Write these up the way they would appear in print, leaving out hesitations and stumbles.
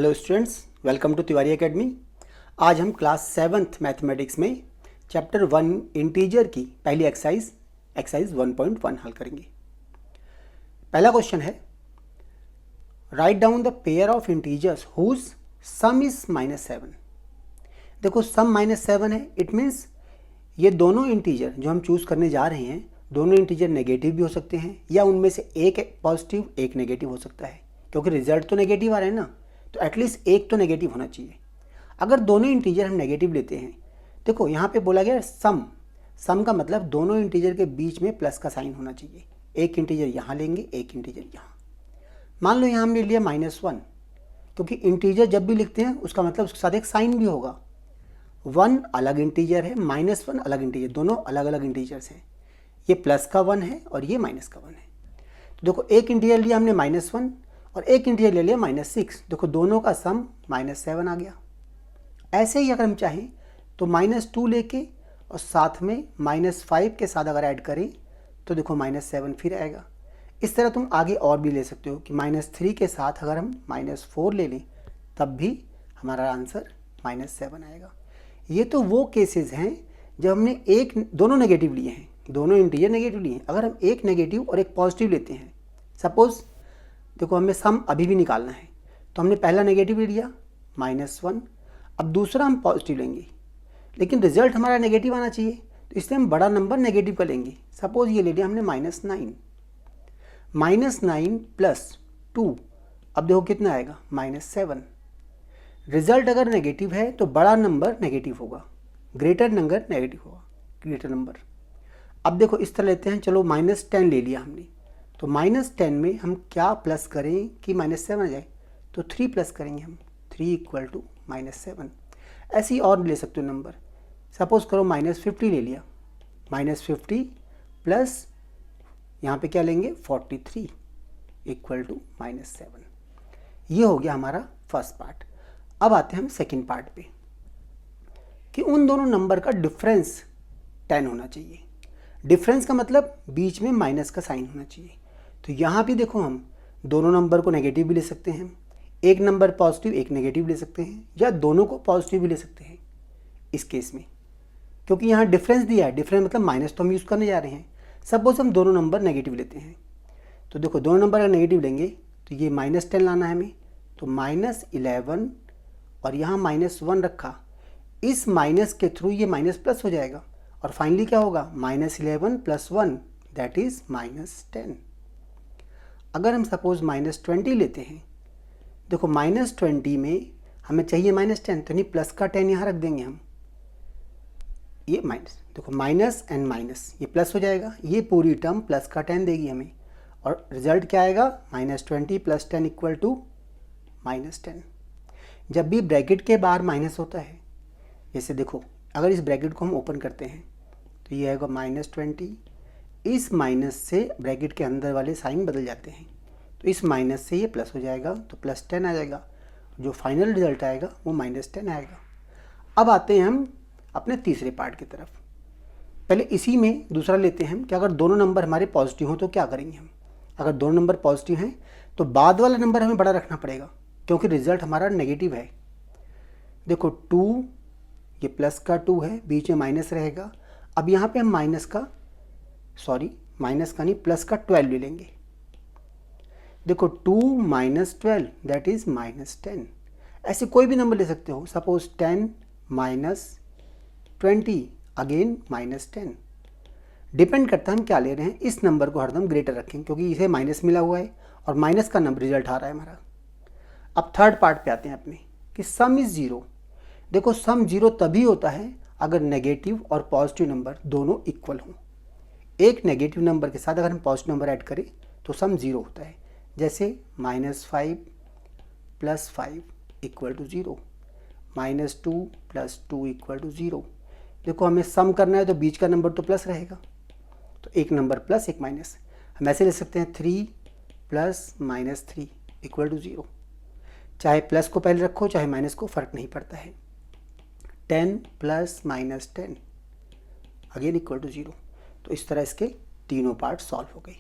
Hello students, welcome to Tiwari academy. आज हम class 7th mathematics में चैप्टर 1 इंटीजर की पहली एक्सरसाइज 1.1 हल करेंगे। पहला क्वेश्चन है, write down the pair of integers whose sum is -7। देखो सम -7 है, इट मीन्स ये दोनों इंटीजर जो हम चूज़ करने जा रहे हैं, दोनों इंटीजर नेगेटिव भी हो सकते हैं या उनमें से एक पॉजिटिव एक नेगेटिव हो सकता है, क्योंकि रिजल्ट तो नेगेटिव आ रहा है ना, तो एटलीस्ट एक तो नेगेटिव होना चाहिए। अगर दोनों इंटीजर हम नेगेटिव लेते हैं, देखो यहाँ पे बोला गया सम का मतलब दोनों इंटीजर के बीच में प्लस का साइन होना चाहिए। एक इंटीजर यहाँ लेंगे, एक इंटीजर यहाँ। मान लो यहाँ हमने लिया -1, क्योंकि इंटीजर जब भी लिखते हैं उसका मतलब उसके साथ एक साइन भी होगा। 1 अलग इंटीजर है, -1 अलग इंटीजर, दोनों अलग अलग इंटीजर्स हैं। ये प्लस का 1 है और ये माइनस का 1 है। तो देखो एक इंटीजर लिया हमने -1 और एक इंटीजर ले लिया -6। देखो दोनों का सम -7 आ गया। ऐसे ही अगर हम चाहें तो -2 लेके और साथ में -5 के साथ अगर ऐड करें तो देखो -7 फिर आएगा। इस तरह तुम आगे और भी ले सकते हो कि -3 के साथ अगर हम -4 ले लें तब भी हमारा आंसर -7 आएगा। ये तो वो केसेस हैं जब हमने दोनों नेगेटिव लिए हैं, दोनों इंटीजर नेगेटिव लिए हैं। अगर हम एक नेगेटिव और एक पॉजिटिव लेते हैं, सपोज देखो हमें सम अभी भी निकालना है, तो हमने पहला नेगेटिव ले लिया -1, अब दूसरा हम पॉजिटिव लेंगे, लेकिन रिजल्ट हमारा नेगेटिव आना चाहिए, तो इसलिए हम बड़ा नंबर नेगेटिव का लेंगे। सपोज ये ले लिया हमने -9 प्लस 2, अब देखो कितना आएगा -7। रिजल्ट अगर नेगेटिव है तो बड़ा नंबर नेगेटिव होगा, ग्रेटर नंबर नेगेटिव होगा, ग्रेटर नंबर। अब देखो इस तरह लेते हैं, चलो -10 ले लिया हमने, तो -10 में हम क्या प्लस करें कि -7 आ जाए, तो 3 प्लस करेंगे हम, 3 = -7। ऐसे ही और ले सकते हो नंबर। सपोज करो -50 ले लिया, -50 प्लस यहाँ पे क्या लेंगे 43 = -7। ये हो गया हमारा फर्स्ट पार्ट। अब आते हैं हम सेकेंड पार्ट पे कि उन दोनों नंबर का डिफरेंस 10 होना चाहिए। डिफरेंस का मतलब बीच में माइनस का साइन होना चाहिए। तो यहाँ भी देखो हम दोनों नंबर को नेगेटिव भी ले सकते हैं, एक नंबर पॉजिटिव एक नेगेटिव ले सकते हैं, या दोनों को पॉजिटिव भी ले सकते हैं इस केस में, क्योंकि यहाँ डिफरेंस दिया है। डिफरेंस मतलब माइनस तो हम यूज़ करने जा रहे हैं। सपोज हम दोनों नंबर नेगेटिव लेते हैं, तो देखो दोनों नंबर अगर नेगेटिव लेंगे तो ये -10 लाना है हमें, तो -11 और यहाँ -1 रखा, इस माइनस के थ्रू ये माइनस प्लस हो जाएगा और फाइनली क्या होगा -11 + 1 दैट इज़ -10। अगर हम सपोज -20 लेते हैं, देखो -20 में हमें चाहिए -10, तो नहीं प्लस का 10 यहाँ रख देंगे हम, ये माइनस, देखो माइनस एंड माइनस ये प्लस हो जाएगा, ये पूरी टर्म प्लस का 10 देगी हमें, और रिजल्ट क्या आएगा -20 + 10 = -10। जब भी ब्रैकेट के बाहर माइनस होता है, जैसे देखो अगर इस ब्रैकेट को हम ओपन करते हैं तो ये आएगा -20, इस माइनस से ब्रैकेट के अंदर वाले साइन बदल जाते हैं, तो इस माइनस से ये प्लस हो जाएगा, तो +10 आ जाएगा। जो फाइनल रिजल्ट आएगा वो -10 आएगा। अब आते हैं हम अपने तीसरे पार्ट की तरफ। पहले इसी में दूसरा लेते हैं हम कि अगर दोनों नंबर हमारे पॉजिटिव हों तो क्या करेंगे हम। अगर दोनों नंबर पॉजिटिव हैं तो बाद वाला नंबर हमें बड़ा रखना पड़ेगा, क्योंकि रिजल्ट हमारा नेगेटिव है। देखो 2, ये प्लस का 2 है, बीच में माइनस रहेगा। अब यहाँ पे हम माइनस का नहीं प्लस का 12 ले लेंगे। देखो 2 - 12 दैट इज -10। ऐसे कोई भी नंबर ले सकते हो, सपोज 10 - 20 अगेन -10। डिपेंड करता है हम क्या ले रहे हैं। इस नंबर को हरदम ग्रेटर रखें, क्योंकि इसे माइनस मिला हुआ है और माइनस का नंबर रिजल्ट आ रहा है हमारा। अब थर्ड पार्ट पे आते हैं अपने कि सम इज 0। देखो सम 0 तभी होता है अगर नेगेटिव और पॉजिटिव नंबर दोनों इक्वल हों। एक नेगेटिव नंबर के साथ अगर हम पॉजिटिव नंबर ऐड करें तो सम 0 होता है। जैसे -5 + 5 = 0, -2 + 2 = 0। देखो हमें सम करना है तो बीच का नंबर तो प्लस रहेगा, तो एक नंबर प्लस एक माइनस। हम ऐसे ले सकते हैं 3 + -3 = 0। चाहे प्लस को पहले रखो चाहे माइनस को, फ़र्क नहीं पड़ता है। 10 + -10 अगेन = 0। तो इस तरह इसके तीनों पार्ट सॉल्व हो गए।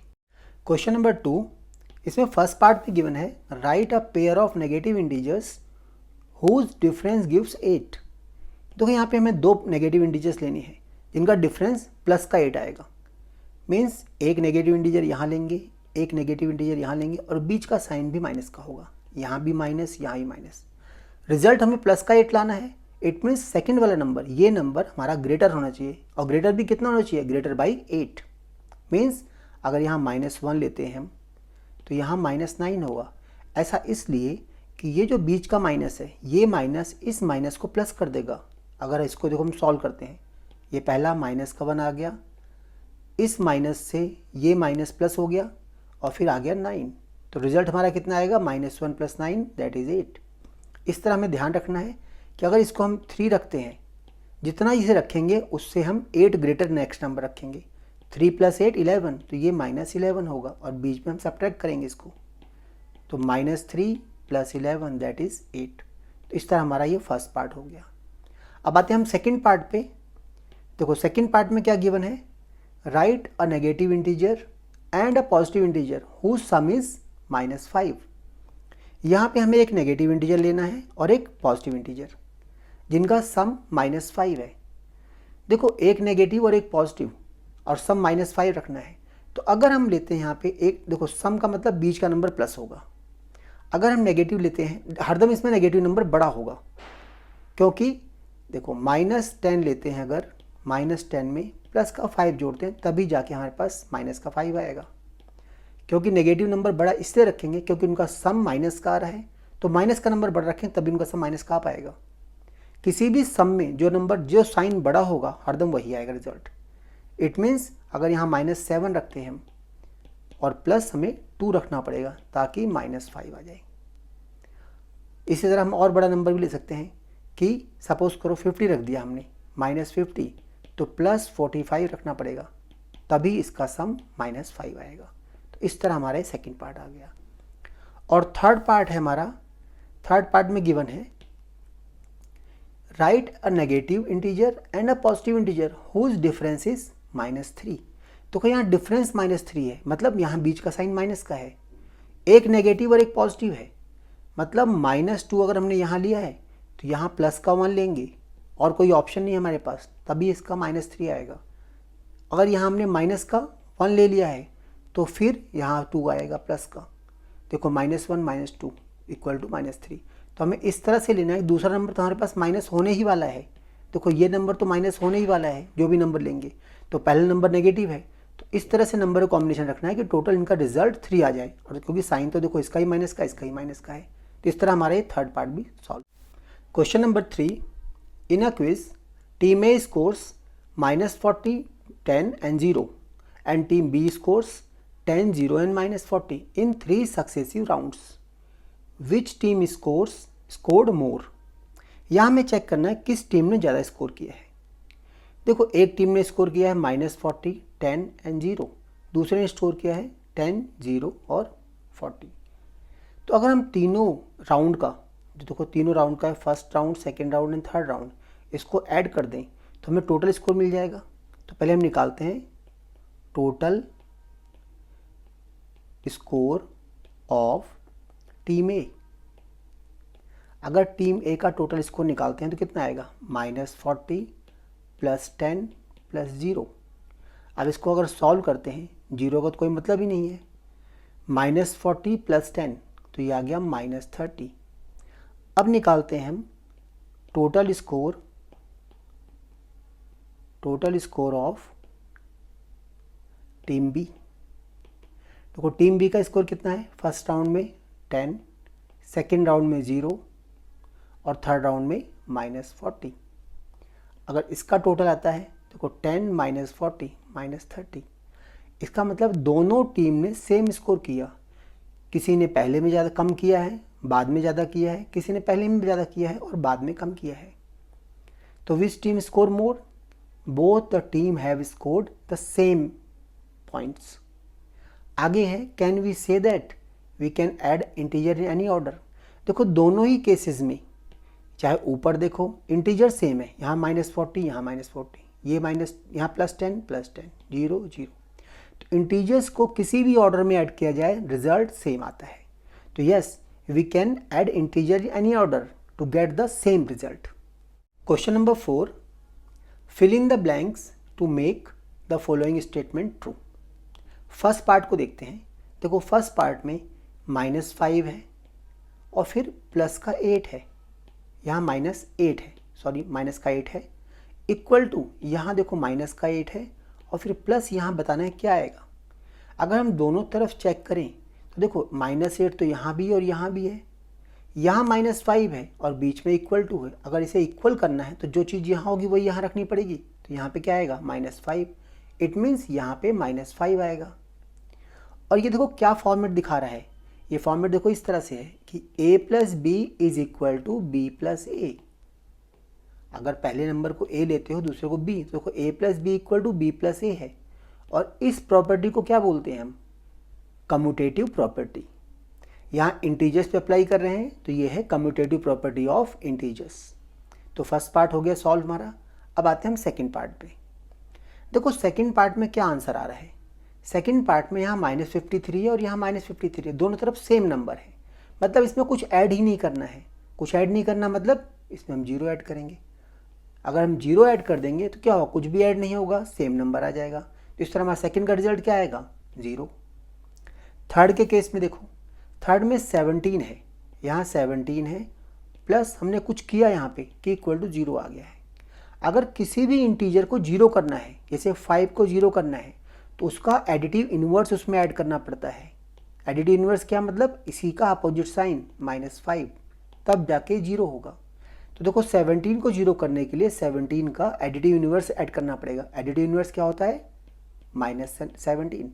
क्वेश्चन नंबर 2, इसमें फर्स्ट पार्ट पे गिवन है write a pair of negative integers whose difference gives 8। देखो यहाँ पे हमें दो नेगेटिव इंटीजर्स लेने हैं जिनका डिफरेंस प्लस का 8 आएगा। मीन्स एक नेगेटिव इंटीजर यहाँ लेंगे, एक नेगेटिव इंटीजर यहाँ लेंगे और बीच का साइन भी माइनस का होगा, यहाँ भी माइनस, यहाँ भी माइनस। रिजल्ट हमें प्लस का 8 लाना है। इट मीन्स सेकेंड वाला नंबर, ये नंबर हमारा ग्रेटर होना चाहिए, और ग्रेटर भी कितना होना चाहिए, ग्रेटर बाई 8। मीन्स अगर यहाँ -1 लेते हैं हम तो यहाँ -9 होगा। ऐसा इसलिए कि ये जो बीच का माइनस है, ये माइनस इस माइनस को प्लस कर देगा। अगर इसको देखो हम सॉल्व करते हैं, ये पहला माइनस का 1 आ गया, इस माइनस से ये माइनस प्लस हो गया और फिर आ गया 9। तो रिजल्ट हमारा कितना आएगा, -1 + 9 दैट इज़ 8। इस तरह हमें ध्यान रखना है कि अगर इसको हम 3 रखते हैं, जितना इसे रखेंगे उससे हम 8 ग्रेटर नेक्स्ट नंबर रखेंगे। 3 + 8 11, तो ये -11 होगा और बीच में हम सब्ट्रैक्ट करेंगे इसको, तो -3 + 11 दैट इज़ 8। तो इस तरह हमारा ये फर्स्ट पार्ट हो गया। अब आते हैं हम सेकेंड पार्ट पे। देखो सेकेंड पार्ट में क्या गिवन है, write a negative integer and a positive integer whose sum is -5। यहाँ पे हमें एक नेगेटिव इंटीजर लेना है और एक पॉजिटिव इंटीजर जिनका सम -5 है। देखो एक नेगेटिव और एक पॉजिटिव और सम -5 रखना है। तो अगर हम लेते हैं यहाँ पे एक, देखो सम का मतलब बीच का नंबर प्लस होगा। अगर हम नेगेटिव लेते हैं, हरदम इसमें नेगेटिव नंबर बड़ा होगा, क्योंकि देखो -10 लेते हैं, अगर -10 में प्लस का 5 जोड़ते हैं तभी जाके हमारे पास माइनस का 5 आएगा। क्योंकि नेगेटिव नंबर बड़ा इसलिए रखेंगे क्योंकि उनका सम माइनस का आ रहा है, तो माइनस का नंबर बड़ा रखें तभी उनका सम माइनस का आ पाएगा। किसी भी सम में जो नंबर, जो साइन बड़ा होगा हरदम वही आएगा रिजल्ट। इट मीन्स अगर यहाँ -7 रखते हैं हम और प्लस हमें 2 रखना पड़ेगा ताकि -5 आ जाए। इसी तरह हम और बड़ा नंबर भी ले सकते हैं कि सपोज करो 50 रख दिया हमने, -50, तो +45 रखना पड़ेगा तभी इसका सम -5 आएगा। तो इस तरह हमारा सेकेंड पार्ट आ गया। और थर्ड पार्ट है हमारा, थर्ड पार्ट में गिवन है write a negative integer and a positive integer whose difference is -3। तो यहाँ डिफरेंस -3 है, मतलब यहाँ बीच का साइन माइनस का है। एक नेगेटिव और एक पॉजिटिव है, मतलब -2 अगर हमने यहाँ लिया है तो यहाँ प्लस का 1 लेंगे और कोई ऑप्शन नहीं है हमारे पास, तभी इसका -3 आएगा। अगर यहाँ हमने माइनस का 1 ले लिया है तो फिर यहाँ 2 आएगा प्लस का। देखो -1 - 2 = -3। तो हमें इस तरह से लेना है, दूसरा नंबर तो हमारे पास माइनस होने ही वाला है। देखो ये नंबर तो माइनस होने ही वाला है, जो भी नंबर लेंगे। तो पहला नंबर नेगेटिव है, तो इस तरह से नंबर का कॉम्बिनेशन रखना है कि टोटल इनका रिजल्ट 3 आ जाए। और क्योंकि साइन तो देखो इसका ही माइनस का, इसका ही माइनस का है, तो इस तरह हमारा ये थर्ड पार्ट भी solve. Question number 3, in a quiz team A scores -40, 10 and 0 and team B scores 10, 0 and -40 in 3 successive rounds. Which team scored more? यहाँ हमें चेक करना है किस टीम ने ज़्यादा स्कोर किया है। देखो एक टीम ने स्कोर किया है -40, 10 and 0, दूसरे ने स्कोर किया है 10, 0 और 40। तो अगर हम तीनों राउंड का, जो देखो तीनों राउंड का है, first round, second round and third round, इसको ऐड कर दें तो हमें टोटल स्कोर मिल जाएगा। तो पहले हम निकालते हैं टोटल स्कोर ऑफ टीम ए। अगर टीम ए का टोटल स्कोर निकालते हैं तो कितना आएगा, -40 + 10 + 0। अब इसको अगर सॉल्व करते हैं, 0 का तो कोई मतलब ही नहीं है, -40 + 10 तो ये आ गया -30। अब निकालते हैं हम total score of team B. देखो टीम बी का स्कोर कितना है, फर्स्ट राउंड में 10, सेकेंड राउंड में 0 और थर्ड राउंड में -40। अगर इसका टोटल आता है, देखो 10 - 40 -30, इसका मतलब दोनों टीम ने सेम स्कोर किया। किसी ने पहले में ज़्यादा कम किया है, बाद में ज़्यादा किया है, किसी ने पहले में ज़्यादा किया है और बाद में कम किया है। तो which team score more? Both the team have scored the same points. आगे है, can we say that we can add integer in any order. देखो दोनों ही केसेस में, चाहे ऊपर देखो इंटीजर सेम है, यहाँ -40, यहाँ -40, ये माइनस, यहाँ +10 +10, 0 0। तो इंटीजर्स को किसी भी ऑर्डर में ऐड किया जाए रिजल्ट सेम आता है। तो yes, we can add integer in any order to get the same result. Question number 4. Fill in the blanks to make the following statement true. First part को देखते हैं। देखो फर्स्ट पार्ट में -5 है और फिर प्लस का 8 है, यहाँ -8 है, सॉरी माइनस का 8 है, इक्वल टू यहाँ देखो माइनस का 8 है और फिर प्लस यहाँ बताना है क्या आएगा। अगर हम दोनों तरफ चेक करें तो देखो -8 तो यहाँ भी और यहाँ भी है, यहाँ -5 है और बीच में इक्वल टू है। अगर इसे इक्वल करना है तो जो चीज़ यहाँ होगी वही यहाँ रखनी पड़ेगी, तो यहाँ पे क्या आएगा -5। इट मीन्स यहाँ पे -5 आएगा। और ये देखो क्या फॉर्मेट दिखा रहा है, ये फॉर्मेट देखो इस तरह से है कि a plus b is equal to b plus a. अगर पहले नंबर को a लेते हो दूसरे को b, तो देखो a plus b equal to b plus a है। और इस प्रॉपर्टी को क्या बोलते हैं हम, कम्यूटेटिव प्रॉपर्टी। यहाँ इंटीजर्स पे अप्लाई कर रहे हैं तो ये है कम्यूटेटिव प्रॉपर्टी ऑफ इंटीजर्स। तो फर्स्ट पार्ट हो गया सॉल्व हमारा। अब आते हैं हम सेकंड पार्ट पे। देखो सेकंड पार्ट में क्या आंसर आ रहा है। सेकंड पार्ट में यहाँ -53 है और यहाँ -53 है, दोनों तरफ सेम नंबर है, मतलब इसमें कुछ ऐड ही नहीं करना है। कुछ ऐड नहीं करना मतलब इसमें हम 0 ऐड करेंगे। अगर हम 0 ऐड कर देंगे तो क्या होगा, कुछ भी ऐड नहीं होगा, सेम नंबर आ जाएगा। तो इस तरह हमारा सेकंड का रिजल्ट क्या आएगा, 0। थर्ड के केस में देखो, थर्ड में 17 है, यहाँ 17 है प्लस हमने कुछ किया यहाँ पे कि इक्वल टू 0 आ गया है। अगर किसी भी इंटीजर को 0 करना है, जैसे 5 को 0 करना है, तो उसका एडिटिव इन्वर्स उसमें ऐड करना पड़ता है। एडिटिव इन्वर्स क्या मतलब, इसी का अपोजिट साइन -5, तब जाके 0 होगा। तो देखो 17 को 0 करने के लिए 17 का एडिटिव इन्वर्स ऐड करना पड़ेगा। एडिटिव इन्वर्स क्या होता है, -17,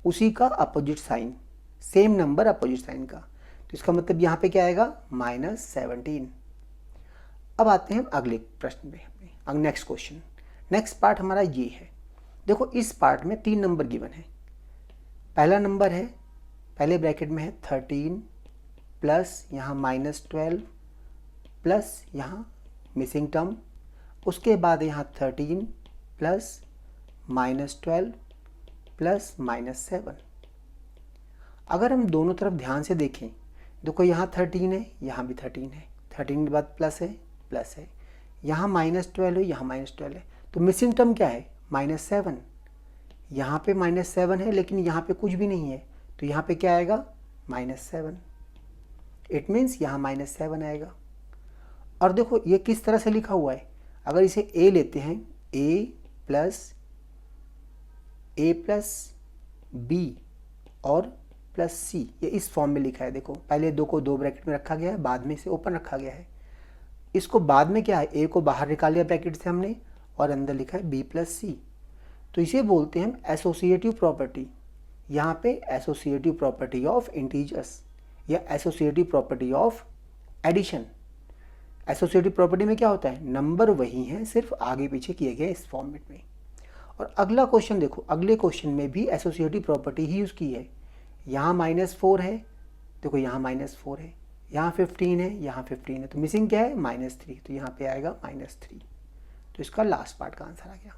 उसी का opposite sign, same number opposite sign का। तो इसका मतलब यहाँ पे क्या आएगा, -17। अब आते हैं अगले प्रश्न पे, नेक्स्ट क्वेश्चन। नेक्स्ट पार्ट हमारा ये है। देखो इस पार्ट में 3 नंबर गिवन है। पहला नंबर है, पहले ब्रैकेट में है 13 प्लस यहाँ -12 प्लस यहाँ मिसिंग टर्म, उसके बाद यहाँ 13 प्लस -12 प्लस -7। अगर हम दोनों तरफ ध्यान से देखें, देखो यहाँ 13 है, यहाँ भी 13 है, 13 के बाद प्लस है, यहाँ -12 है, यहाँ -12 है, तो मिसिंग टर्म क्या है, -7। यहाँ पे -7 है लेकिन यहाँ पे कुछ भी नहीं है, तो यहाँ पे क्या आएगा, -7। इट मीन्स यहाँ -7 आएगा। और देखो ये किस तरह से लिखा हुआ है, अगर इसे a लेते हैं, a प्लस b और प्लस c, ये इस फॉर्म में लिखा है। देखो पहले 2 को 2 ब्रैकेट में रखा गया है, बाद में इसे ओपन रखा गया है। इसको बाद में क्या है, a को बाहर निकाल लिया ब्रैकेट से हमने और अंदर लिखा है b प्लस c। तो इसे बोलते हैं हम एसोसिएटिव प्रॉपर्टी। यहाँ पे एसोसिएटिव प्रॉपर्टी ऑफ इंटीजर्स या associative property of addition. Associative property में क्या होता है, नंबर वही हैं, सिर्फ आगे पीछे किए गए इस फॉर्मेट में। और अगला क्वेश्चन देखो, अगले क्वेश्चन में भी एसोसिएटिव प्रॉपर्टी ही यूज़ की है। यहाँ -4 है, देखो यहाँ -4 है, यहाँ 15 है, यहाँ 15 है, तो मिसिंग क्या है, -3, तो यहाँ पे आएगा -3। तो इसका लास्ट पार्ट का आंसर आ गया।